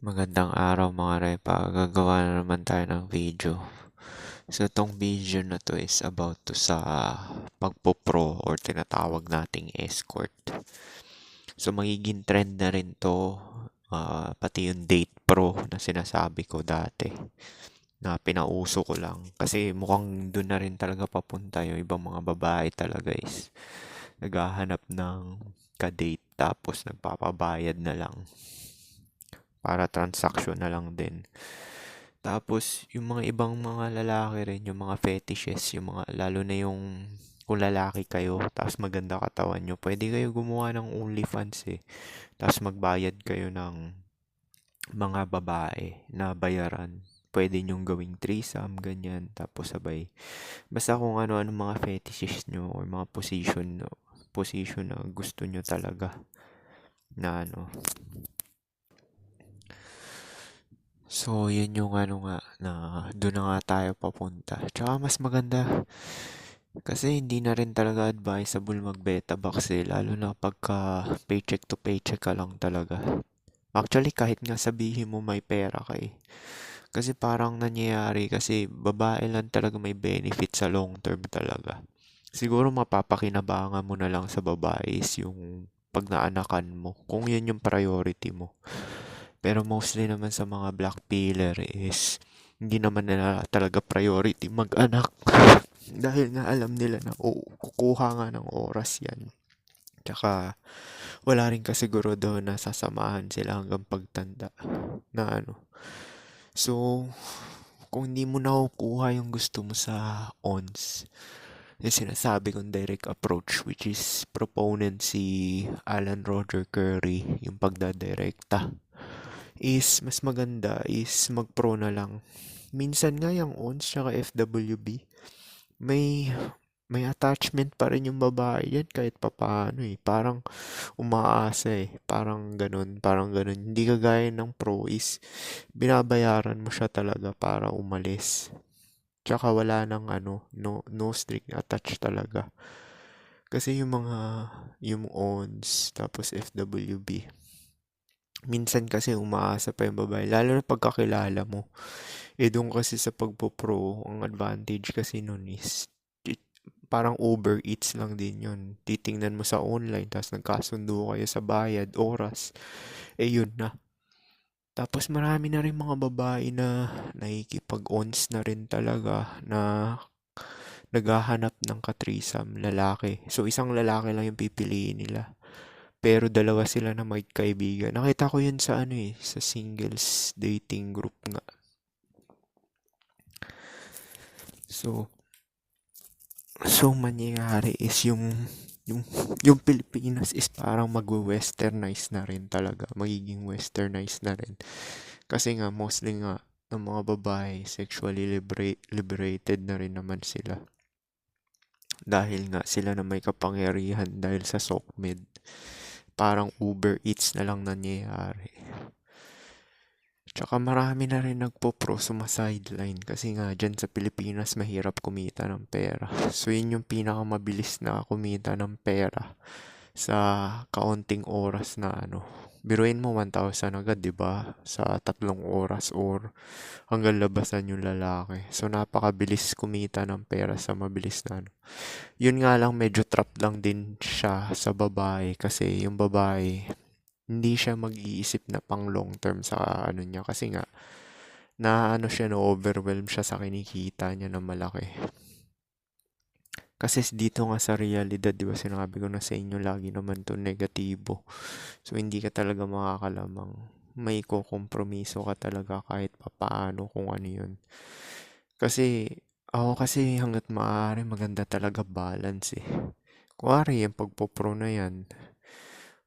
Magandang araw mga repa, gagawa na naman tayo ng video. So itong video na to is about to sa pagpo-pro or tinatawag nating escort. So magiging trend na rin to, pati yung date pro na sinasabi ko dati na pinauso ko lang. Kasi mukhang doon na rin talaga papunta yung ibang mga babae talaga is naghahanap ng ka-date tapos nagpapabayad na lang para transaction na lang din. Tapos, yung mga ibang mga lalaki rin, yung mga fetishes, yung mga, lalo na yung kung lalaki kayo, tapos maganda katawan nyo, pwede kayo gumawa ng OnlyFans eh. Tapos magbayad kayo ng mga babae na bayaran. Pwede nyong gawing threesome, ganyan. Tapos sabay. Basta kung ano-ano mga fetishes nyo or mga position na gusto nyo talaga na ano. So, yun yung ano nga, na doon na nga tayo papunta. Tsaka mas maganda, kasi hindi na rin talaga advisable mag-beta box eh, lalo na pagka paycheck to paycheck ka lang talaga. Actually, kahit nga sabihin mo may pera ka eh. Kasi parang nangyayari, kasi babae lang talaga may benefit sa long term talaga. Siguro mapapakinabangan mo na lang sa babae is yung pag naanakan mo, kung yun yung priority mo. Pero mostly naman sa mga black pillar is hindi naman nila talaga priority mag-anak. Dahil nga alam nila na kukuha nga ng oras yan. Tsaka wala rin kasi siguro doon na sasamahan sila hanggang pagtanda na ano. So, kung hindi mo nakukuha yung gusto mo sa ONS, yung sinasabi kong direct approach, which is proponent si Alan Roger Curry, yung pagdadirekta, is mas maganda is mag-pro na lang. Minsan nga yung ONS tsaka FWB, may may attachment pa rin yung babae yan kahit papaano eh. Parang umaasa eh. Parang ganun. Hindi kagaya ng pro is binabayaran mo siya talaga para umalis. Tsaka wala nang ano, no string attached talaga. Kasi yung ONS, tapos FWB, minsan kasi umaasa pa yung babae, lalo na pagkakilala mo. Eh doon kasi sa pagpo-pro, ang advantage kasi nun is parang Uber Eats lang din yun. Titingnan mo sa online, tapos nagkasundo kayo sa bayad, oras, eh yun na. Tapos marami na rin mga babae na nakikipag-ons na rin talaga na naghahanap ng katrisam, lalaki. So isang lalaki lang yung pipiliin nila. Pero dalawa sila na magkaibigan. Nakita ko yun sa ano eh, sa singles dating group nga. So, mangyayari is yung, yung Pilipinas is parang mag-westernize na rin talaga. Magiging westernized na rin. Kasi nga, mostly nga, ng mga babae, sexually liberated na rin naman sila. Dahil nga, sila na may kapangyarihan dahil sa SOCMED. Parang Uber Eats na lang nangyayari. Tsaka marami na rin nagpo-pro suma-sideline kasi nga dyan sa Pilipinas mahirap kumita ng pera. So yun yung pinakamabilis na kumita ng pera sa kaunting oras na ano. Biruin mo 1,000 agad, 'di ba? Sa 3 oras or hanggang labasan yung lalaki. So napakabilis kumita ng pera sa mabilis na ano. Yun nga lang medyo trap lang din siya sa babae kasi yung babae hindi siya mag-iisip na pang long term sa ano niya kasi nga na ano siya, na overwhelm siya sa kinikita niya na malaki. Kasi dito nga sa realidad, di ba sinabi ko na sa inyo, lagi naman to negatibo. So hindi ka talaga makakalamang. May kukompromiso ka talaga kahit papaano kung ano yun. Kasi ako kasi hanggat maaari maganda talaga balance eh. Kuwari yung pagpopro na yan,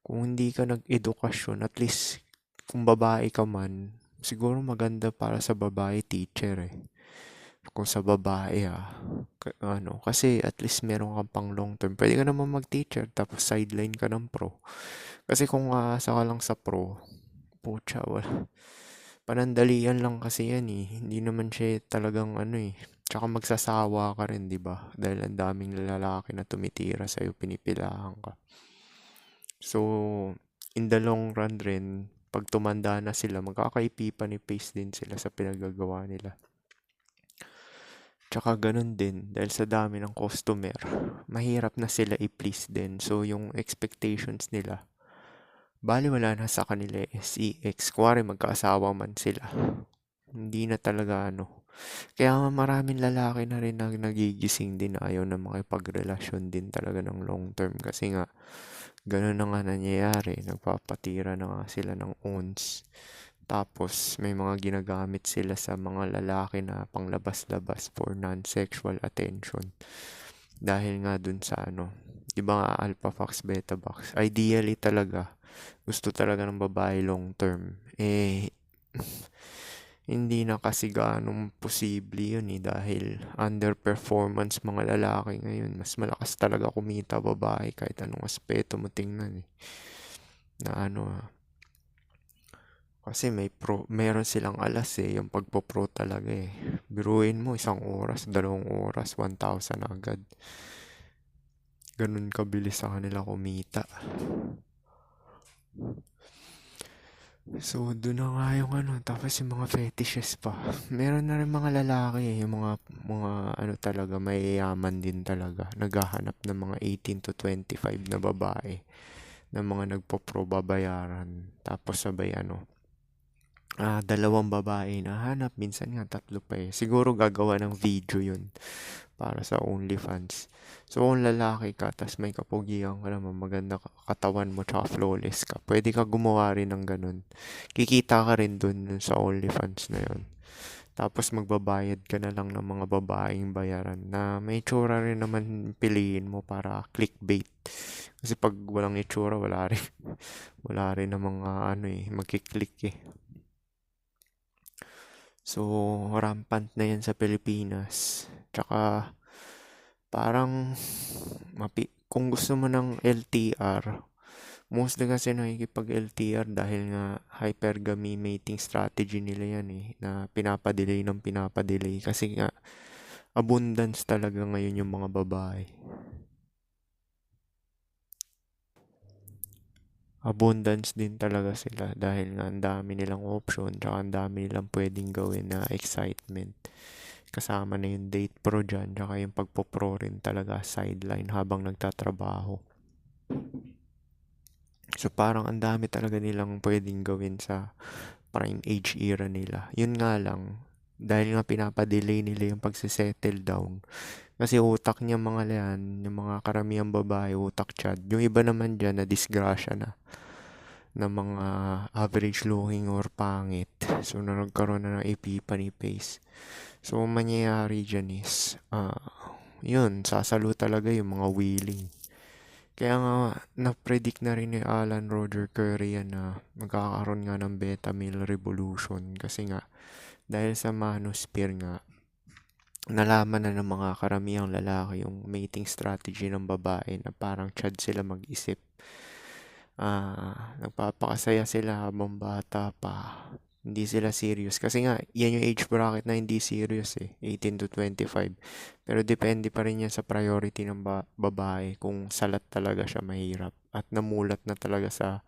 kung hindi ka nag-edukasyon, at least kung babae ka man, siguro maganda para sa babae teacher eh. Kung sa babae ano, kasi at least meron kang pang long term. Pwede ka naman mag-teacher tapos sideline ka ng pro. Kasi kung aasa ka lang sa pro, pucha, wala. Panandalian lang kasi yan eh. Hindi naman siya talagang ano eh. Tsaka magsasawa ka rin, di ba? Dahil ang daming lalaki na tumitira sa'yo, pinipilahan ka. So, in the long run rin, pag tumanda na sila, magkakaipipan ni pace din sila sa pinagagawa nila. Tsaka ganun din, dahil sa dami ng customer, mahirap na sila i-please din. So, yung expectations nila, baliwala na sa kanila SEX. Kuwari magkaasawa man sila. Hindi na talaga Kaya nga maraming lalaki na rin na nagigising din na ayaw na makipagrelasyon din talaga ng long term. Kasi nga, ganun na nga nangyayari. Nagpapatira na nga sila ng ons. Tapos, may mga ginagamit sila sa mga lalaki na panglabas-labas for non-sexual attention. Dahil nga dun sa di ba nga alpha fox, beta fox, ideally talaga, gusto talaga ng babae long term. Hindi na kasi ganong posible yun dahil underperformance mga lalaki ngayon. Mas malakas talaga kumita babae kahit anong aspeto mo tingnan Na kasi meron silang alas yung pagpo-pro talaga Biruin mo, 1 oras, 2 oras, 1,000 agad. Ganun kabilis sa kanila kumita. So, doon na nga yung tapos yung mga fetishes pa. Meron na rin mga lalaki yung mga talaga, mayayaman din talaga. Naghahanap ng mga 18 to 25 na babae na mga nagpo-pro babayaran. Tapos sabay 2 babae na hanap, minsan nga 3 pa Siguro gagawa ng video yun para sa OnlyFans. So, kung lalaki ka, tas may kapugian ka naman, maganda katawan mo, tsaka flawless ka, pwede ka gumawa rin ng ganun. Kikita ka rin dun sa OnlyFans na yun. Tapos magbabayad ka na lang ng mga babaeng bayaran na may itsura rin naman piliin mo para clickbait. Kasi pag walang itsura, wala rin. Wala rin ng mga magkiklik So, rampant na yan sa Pilipinas. Tsaka, parang, kung gusto mo ng LTR, mostly kasi nakikipag-LTR dahil nga hypergamy mating strategy nila yan na pinapadelay ng pinapadelay. Kasi nga, abundance talaga ngayon yung mga babae. Abundance din talaga sila dahil nga ang dami nilang option tsaka ang dami nilang pwedeng gawin na excitement. Kasama na yung date pro dyan tsaka yung pagpo-pro rin talaga sideline habang nagtatrabaho. So parang ang dami talaga nilang pwedeng gawin sa prime age era nila. Yun nga lang, dahil nga pinapadelay nila yung pagsisettle down. Kasi utak niya mga yan, yung mga karamihang babae, utak chad. Yung iba naman dyan na disgrasya na mga average looking or pangit. So, na nagkaroon na ng epiphany phase. So, mangyayari dyan is, yun, sasalo talaga yung mga willing. Kaya nga, na-predict na rin ni Alan Roger Curry na magkakaroon nga ng beta male revolution. Kasi nga, dahil sa manosphere nga, nalaman na ng mga karamihang lalaki yung mating strategy ng babae na parang chad sila mag-isip. Nagpapakasaya sila habang bata pa. Hindi sila serious. Kasi nga, yan yung age bracket na hindi serious 18 to 25. Pero depende pa rin yan sa priority ng babae kung salat talaga siya mahirap. At namulat na talaga sa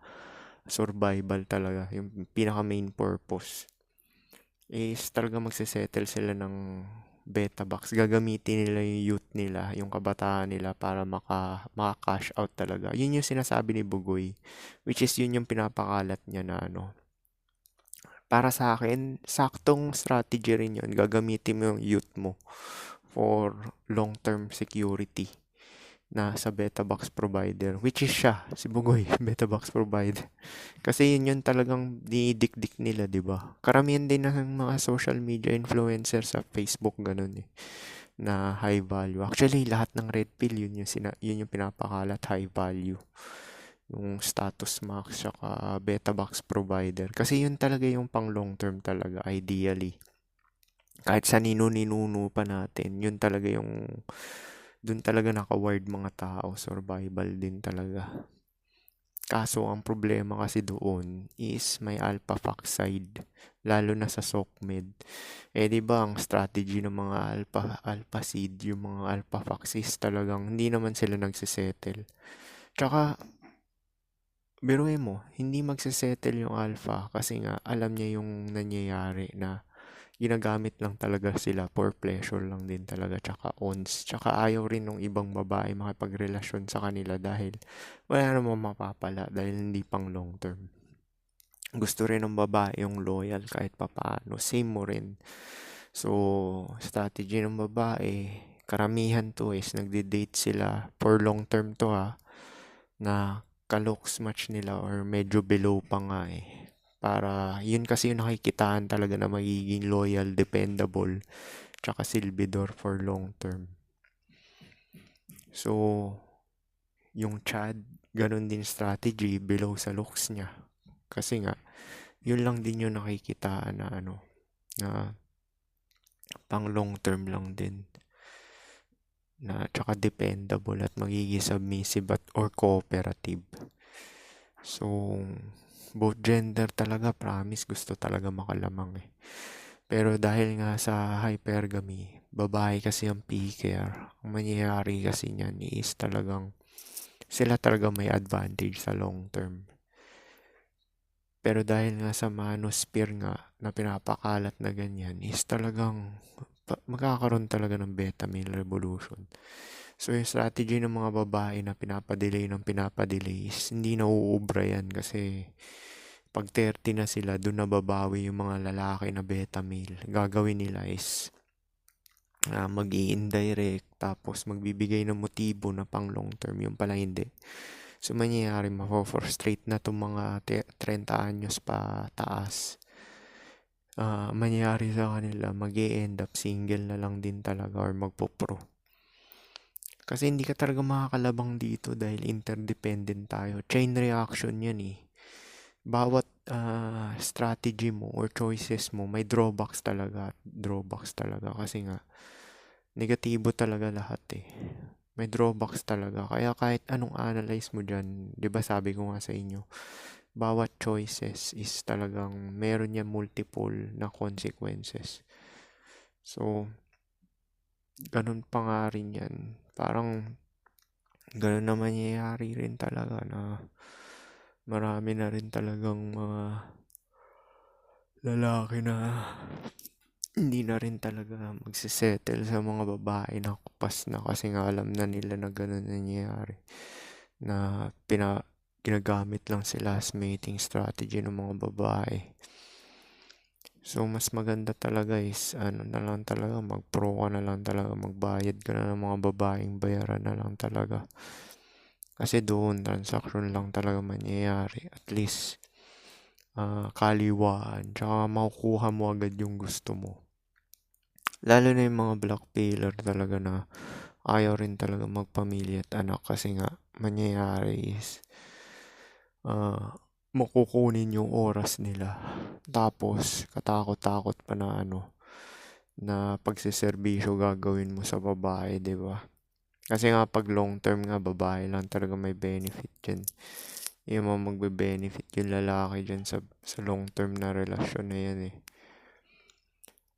survival talaga. Yung pinaka main purpose is talaga magsisettle sila ng beta box. Gagamitin nila yung youth nila, yung kabataan nila para maka-cash out talaga. Yun yung sinasabi ni Bugoy, which is yun yung pinapakalat niya na para sa akin, saktong strategy rin yun. Gagamitin mo yung youth mo for long-term security na sa beta box provider, which is siya, si Bugoy, beta box provider. Kasi yun yung talagang dinidikdik nila, di ba? Karamihan din ng mga social media influencer sa Facebook, ganun na high value. Actually, lahat ng red pill, yun yung pinapakalat, high value. Yung status max, saka beta box provider. Kasi yun talaga yung pang long term talaga, ideally. Kahit sa ninuno pa natin, yun talaga yung dun talaga naka-wired mga tao, survival din talaga. Kaso ang problema kasi doon is may alpha fox side, lalo na sa SOCMED. Di ba ang strategy ng mga alpha seed, yung mga alpha fox is talagang hindi naman sila nagsisettle. Tsaka biruin mo, hindi magse-settle yung alpha kasi nga alam niya yung nangyayari na ginagamit lang talaga sila for pleasure lang din talaga tsaka ons. Tsaka ayaw rin ng ibang babae makipagrelasyon sa kanila dahil wala namang mapapala dahil hindi pang long term. Gusto rin ng babae yung loyal kahit papaano. Same mo rin. So, strategy ng babae, karamihan to is nagde-date sila for long term to ha, na ka-looks match nila or medyo below pa nga eh. Para yun kasi yung nakikitaan talaga na magiging loyal, dependable, tsaka silbidor for long term. So, yung Chad, ganun din strategy below sa looks niya. Kasi nga, yun lang din yung nakikitaan na ano, na pang long term lang din. Na tsaka dependable at magiging submissive at or cooperative. So, both gender talaga, promise, gusto talaga makalamang eh. Pero dahil nga sa hypergamy, babae kasi ang picker. Ang mangyayari kasi niyan is talagang sila talaga may advantage sa long term. Pero dahil nga sa manosphere nga na pinapakalat na ganyan is talagang magkakaroon talaga ng beta male revolution. So yung strategy ng mga babae na pinapadelay is hindi nauubra yan kasi pag 30 na sila, doon nababawi yung mga lalaki na beta male. Gagawin nila is mag-i-indirect tapos magbibigay ng motibo na pang long term. Yung pala hindi. So mangyayari mafo-frustrate na itong mga 30 anyos pa taas. Mangyayari sa kanila mag-e-end up single na lang din talaga or magpo-pro. Kasi hindi ka talaga makakalabang dito dahil interdependent tayo. Chain reaction yan eh. Bawat strategy mo or choices mo, may drawbacks talaga. Drawbacks talaga kasi nga, negatibo talaga lahat eh. May drawbacks talaga. Kaya kahit anong analyze mo dyan, di ba sabi ko nga sa inyo, bawat choices is talagang meron yan multiple na consequences. So, ganun pa nga rin yan. Parang, ganun na mangyayari rin talaga na marami na rin talagang mga lalaki na hindi na rin talaga magsisettle sa mga babae na kupas na kasi nga alam na nila na ganun nangyayari. Na ginagamit lang sila as mating strategy ng mga babae. So, mas maganda talaga is, ano na lang talaga, mag-pro ka na lang talaga, magbayad ka na ng mga babaeng bayaran na lang talaga. Kasi doon, transaction lang talaga mangyayari. At least, kaliwaan, tsaka makukuha mo agad yung gusto mo. Lalo na yung mga black pillar talaga na ayaw rin talaga magpamilya at anak kasi nga, mangyayari is, makukunin yung oras nila. Tapos, katakot-takot pa na ano, na pagsiservisyo gagawin mo sa babae, di ba? Kasi nga pag long term nga, babae lang talaga may benefit dyan. Yung mga magbe-benefit yung lalaki dyan sa long term na relasyon na yan eh.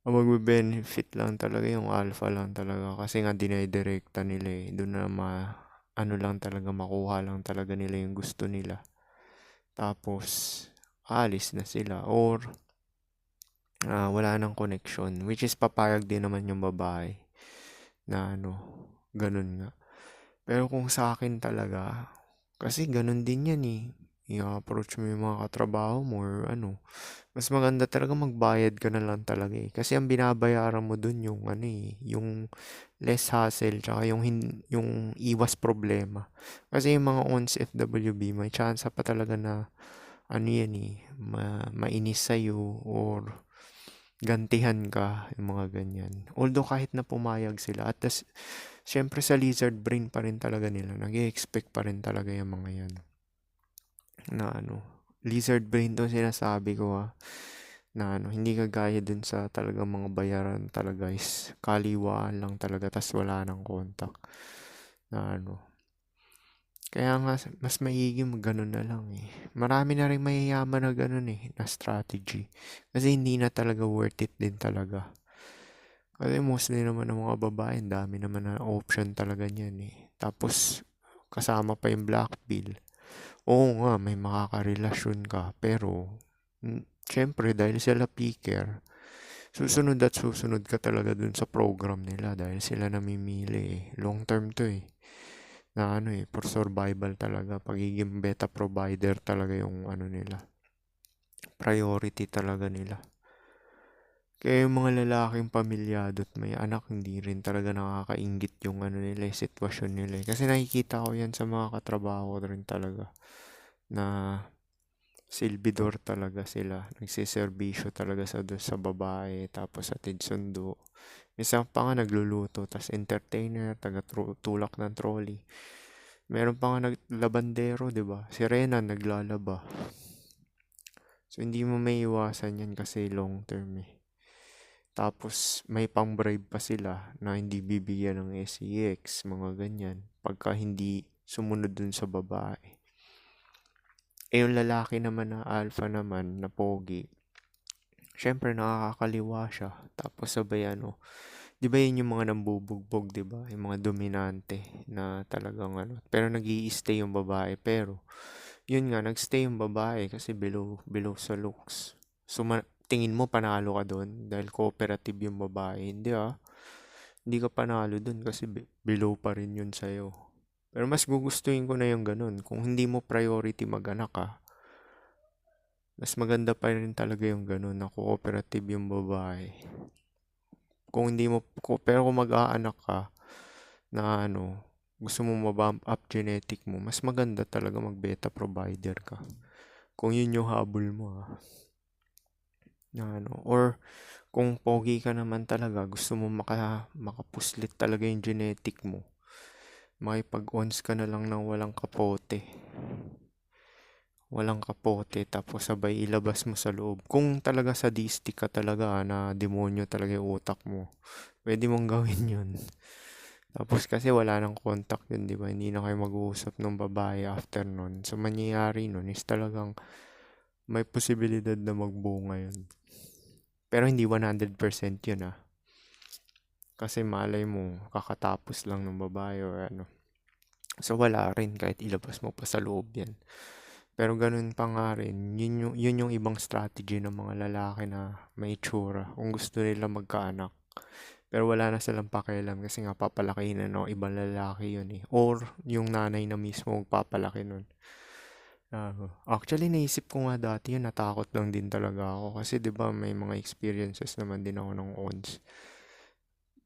Ang magbe-benefit lang talaga yung alpha lang talaga kasi nga dinedirekta nila eh. Doon na ano lang talaga, makuha lang talaga nila yung gusto nila. Tapos, alis na sila or wala nang connection. Which is papayag din naman yung babae na ano, ganun nga. Pero kung sa akin talaga, kasi ganun din yan eh. I-approach mo yung mga katrabaho mo or ano. Mas maganda talaga magbayad ka na lang talaga eh. Kasi ang binabayaran mo dun yung ano eh, yung less hassle tsaka yung iwas problema. Kasi yung mga ONS FWB, may chance pa talaga na ano yan eh, mainis sa'yo or gantihan ka, yung mga ganyan. Although kahit na pumayag sila, at syempre sa lizard brain pa rin talaga nila, nag-expect pa rin talaga yung mga yan. Na ano, lizard brain to sinasabi ko na ano, hindi kagaya dun sa talagang mga bayaran talaga is kaliwaan lang talaga, tas wala nang contact. Na ano, kaya nga, mas maiging ganun na lang eh. Marami na rin mayayaman na ganun eh, na strategy. Kasi hindi na talaga worth it din talaga. Kasi mostly naman ng mga babae, dami naman na option talaga niyan eh. Tapos, kasama pa yung black bill. Oo nga, may makakarelasyon ka, pero syempre dahil sila picker, susunod at susunod ka talaga dun sa program nila dahil sila namimili eh. Long term to eh. Na ano eh, for survival talaga. Pagiging beta provider talaga yung ano nila. Priority talaga nila. Kaya yung mga lalaking pamilyado at may anak, hindi rin talaga nakakainggit yung ano nila, sitwasyon nila. Kasi nakikita ko yan sa mga katrabaho ko rin talaga na silbidor talaga sila. Nagsiservisyo talaga sa babae, tapos atid sundo. Minsan pa nga nagluluto, tas entertainer, tulak ng trolley. Meron pa nga naglabandero, di ba? Si Rena naglalaba. So, hindi mo may iwasan yan kasi long term eh. Tapos, may pang-bribe pa sila na hindi bibigyan ng SEX, mga ganyan. Pagka hindi sumunod dun sa babae. Eh, yung lalaki naman na alpha naman, na pogi, syempre nakakakaliwa siya. Tapos sabay ano, 'di ba yun yung mga nambubugbog, 'di ba? Yung mga dominante na talagang ano, pero nag-i-stay yung babae, pero yun nga, nag-stay yung babae kasi below sa looks. So tingin mo panalo ka doon dahil cooperative yung babae. Hindi ah. Hindi ka panalo doon kasi below pa rin yun sa'yo. Pero mas gugustuhin ko na yung ganun. Kung hindi mo priority mag-anak ka, mas maganda pa rin talaga yung ganun na cooperative yung babae. Kung hindi mo, pero kung mag-aanak ka na ano, gusto mo ma-bump up genetic mo, mas maganda talaga mag-beta provider ka. Kung yun yung habol mo na ano, or kung pogi ka naman talaga, gusto mo makapuslit talaga yung genetic mo, makipag-ons ka na lang ng walang kapote. Walang kapote, tapos sabay ilabas mo sa loob. Kung talaga sadistic ka talaga, na demonyo talaga yung utak mo, pwede mong gawin yun. Tapos kasi wala nang contact yun, di ba? Hindi na kayo mag-uusap ng babae after nun. So, mangyayari nun is talagang may posibilidad na magbunga yun. Pero hindi 100% yun ah. Kasi malay mo, kakatapos lang ng babae or ano. So, wala rin kahit ilabas mo pa sa loob yan. Pero ganun pa nga rin, yun yung ibang strategy ng mga lalaki na may itsura. Kung gusto nila magkaanak. Pero wala na silang pakialam kasi nga papalaki na no, ibang lalaki yun eh. Or yung nanay na mismo magpapalaki nun. Actually, naisip ko nga dati yun, natakot lang din talaga ako. Kasi 'di ba may mga experiences naman din ako ng ONS.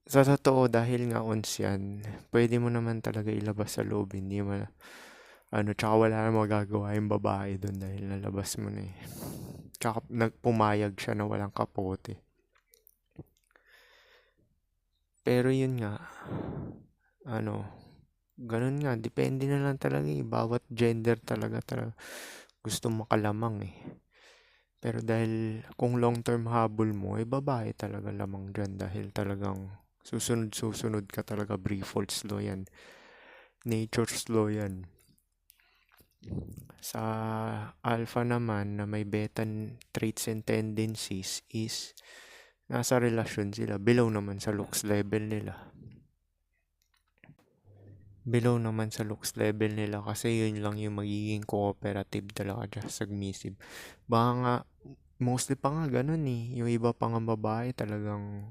Sa totoo, dahil nga ONS yan, pwede mo naman talaga ilabas sa loob. Hindi mo ano, tsaka wala na magagawa yung babae doon dahil nalabas mo na eh. Tsaka nagpumayag siya na walang kapote. Pero yun nga, ano, ganun nga, depende na lang talaga eh. Bawat gender talaga gusto makalamang eh. Pero dahil kung long term habol mo, eh babae talaga lamang dyan dahil talagang susunod ka talaga, Briford's law yan. Nature's law yan. Sa alpha naman na may beta traits and tendencies is nasa relasyon sila. Below naman sa looks level nila. Below naman sa looks level nila kasi yun lang yung magiging cooperative talaga dyan, submissive. Baka nga, mostly pa nga ganun eh. Yung iba pa nga babae talagang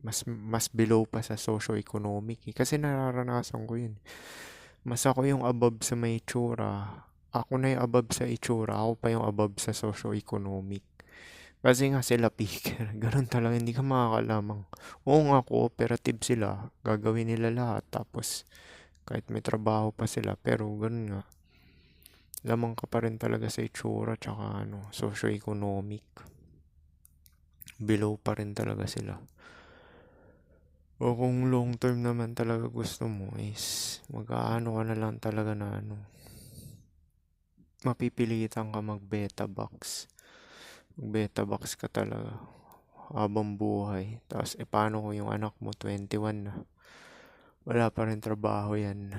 mas below pa sa socio-economic eh. Kasi nararanasan ko yun. Mas ako yung above sa may itsura. Ako na yung above sa itsura. Ako pa yung above sa socio-economic. Kasi nga sila picker. Ganun talaga. Hindi ka makakalamang. Oo nga, cooperative sila. Gagawin nila lahat. Tapos, kahit may trabaho pa sila. Pero ganun nga. Lamang ka pa rin talaga sa itsura. Tsaka ano, socio-economic. Below pa rin talaga sila. O kung long term naman talaga gusto mo is mag-aano ka na lang talaga na ano, mapipilitan ka mag-beta box. Mag-beta box ka talaga habang buhay. Tapos paano kung yung anak mo 21 na? Wala pa rin trabaho yan.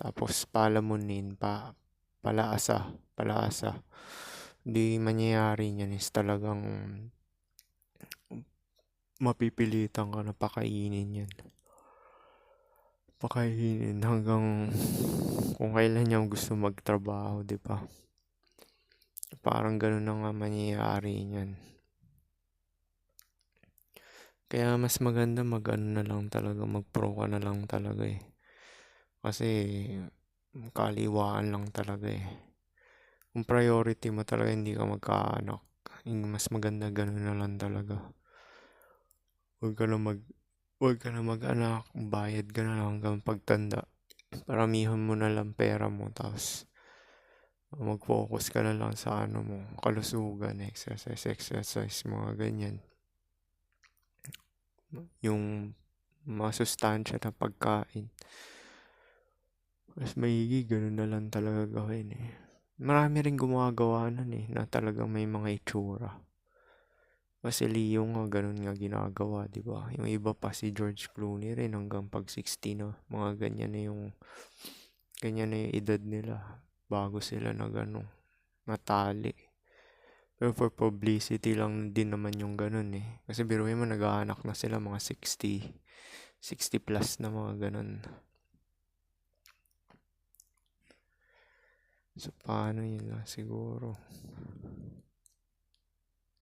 Tapos palamunin pa, palaasa. Hindi mangyayari niyan is talagang mapipilitan ka na pakainin yan. pakainin hanggang kung kailan niya gusto magtrabaho, di ba? Parang ganun na nga mangyayari niyan. Kaya mas maganda mag-ano na lang talaga, mag-pro ka na lang talaga eh. Kasi kaliwaan lang talaga eh. Kung priority mo talaga hindi ka magkaanak, mas maganda ganun na lang talaga. Huwag ka na mag Huwag ka na mag-anak, bayad ka na lang hanggang pagtanda. Paramihan mo na lang pera mo, tapos mag-focus ka na lang sa ano mo, kalusugan, exercise, mga ganyan. Yung masustansya na pagkain. Mas maigi, ganun na lang talaga gawin eh. Marami rin gumagawa nun eh, na talagang may mga itsura. Kasi Leo nga, ganun nga ginagawa, di ba? Yung iba pa si George Clooney rin hanggang pag 60 na, mga ganyan na yung edad nila bago sila natali. Pero for publicity lang din naman yung ganun eh. Kasi biruin mo, nag-aanak na sila mga 60 plus na mga ganun. So, paano yun lang siguro.